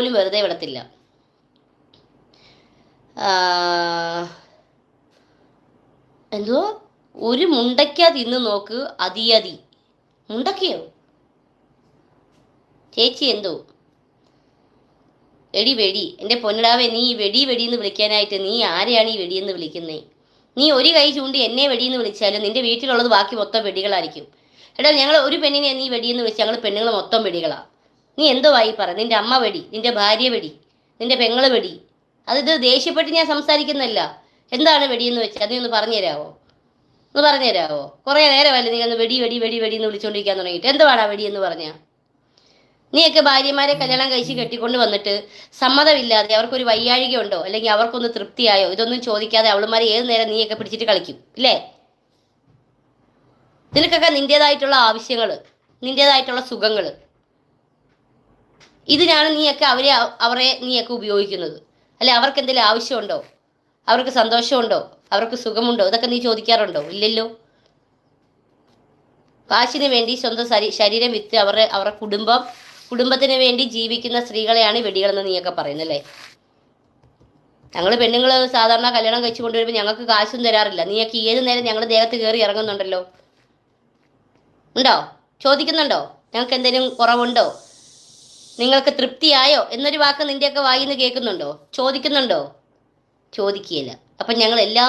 പോലും വെറുതെ വിടത്തില്ല. എന്തോ ഒരു മുണ്ടയ്ക്ക തിന്ന് നോക്ക് അതിയതി. മുണ്ടക്കയോ ചേച്ചി? എന്തോ എടി വെടി, എൻ്റെ പൊന്നിടാവെ, നീ വെടി വെടിയെന്ന് വിളിക്കാനായിട്ട് നീ ആരെയാണ് ഈ വെടിയെന്ന് വിളിക്കുന്നേ? നീ ഒരു കൈ ചൂണ്ടി എന്നെ വെടിയെന്ന് വിളിച്ചാലും നിന്റെ വീട്ടിലുള്ളത് ബാക്കി മൊത്തം വെടികളായിരിക്കും. എടാ, ഞങ്ങൾ ഒരു പെണ്ണിനെ നീ വെടിയെന്ന് വിളിച്ചാൽ ഞങ്ങൾ പെണ്ണുങ്ങൾ മൊത്തം വെടികളാ. നീ എന്തോ ആയി പറ? നിന്റെ അമ്മ വെടി, നിന്റെ ഭാര്യ വെടി, നിന്റെ പെങ്ങള് വെടി. ഇത് ദേഷ്യപ്പെട്ട് ഞാൻ സംസാരിക്കുന്നല്ല. എന്താണ് വെടിയെന്ന് വെച്ചാൽ നീ ഒന്ന് പറഞ്ഞു തരാവോ? ഒന്ന് പറഞ്ഞു തരാവോ? കുറേ നേരമല്ലേ നീ ഒന്ന് വെടി വെടി വെടി വെടി എന്ന് വിളിച്ചുകൊണ്ടിരിക്കാൻ തുടങ്ങിയിട്ട്. എന്തുവാടാ വെടിയെന്ന് പറഞ്ഞാൽ? നീയൊക്കെ ഭാര്യമാരെ കല്യാണം കഴിച്ച് കെട്ടിക്കൊണ്ട് വന്നിട്ട് സമ്മതമില്ലാതെ അവർക്കൊരു വയ്യാഴിക ഉണ്ടോ, അല്ലെങ്കിൽ അവർക്കൊന്ന് തൃപ്തിയായോ, ഇതൊന്നും ചോദിക്കാതെ അവളുമാരെ ഏത് നേരം നീയൊക്കെ പിടിച്ചിട്ട് കളിക്കും ഇല്ലേ? നിനക്കൊക്കെ നിൻ്റെതായിട്ടുള്ള ആവശ്യങ്ങൾ, നിൻ്റെതായിട്ടുള്ള സുഖങ്ങൾ, ഇതിനാണ് നീയൊക്കെ അവരെ നീയൊക്കെ ഉപയോഗിക്കുന്നത്. അല്ലെ, അവർക്ക് എന്തെങ്കിലും ആവശ്യമുണ്ടോ, അവർക്ക് സന്തോഷമുണ്ടോ, അവർക്ക് സുഖമുണ്ടോ, ഇതൊക്കെ നീ ചോദിക്കാറുണ്ടോ? ഇല്ലല്ലോ. കാശിന് വേണ്ടി സ്വന്തം ശരീരം വിറ്റ് അവരുടെ കുടുംബത്തിന് വേണ്ടി ജീവിക്കുന്ന സ്ത്രീകളെയാണ് വെടികളെന്ന് നീയൊക്കെ പറയുന്നല്ലേ? ഞങ്ങൾ പെണ്ണുങ്ങൾ സാധാരണ കല്യാണം കഴിച്ചു കൊണ്ടുവരുമ്പോൾ ഞങ്ങൾക്ക് കാശും തരാറില്ല. നീയൊക്കെ ഏത് നേരം ഞങ്ങളുടെ ദേഹത്ത് കയറി ഇറങ്ങുന്നുണ്ടല്ലോ. ഉണ്ടോ? ചോദിക്കുന്നുണ്ടോ? ഞങ്ങൾക്ക് എന്തെങ്കിലും കുറവുണ്ടോ, നിങ്ങൾക്ക് തൃപ്തിയായോ എന്നൊരു വാക്ക് നിന്റെയൊക്കെ വായിന്ന് കേൾക്കുന്നുണ്ടോ? ചോദിക്കുന്നുണ്ടോ? ചോദിക്കുകയില്ല. അപ്പം ഞങ്ങൾ എല്ലാ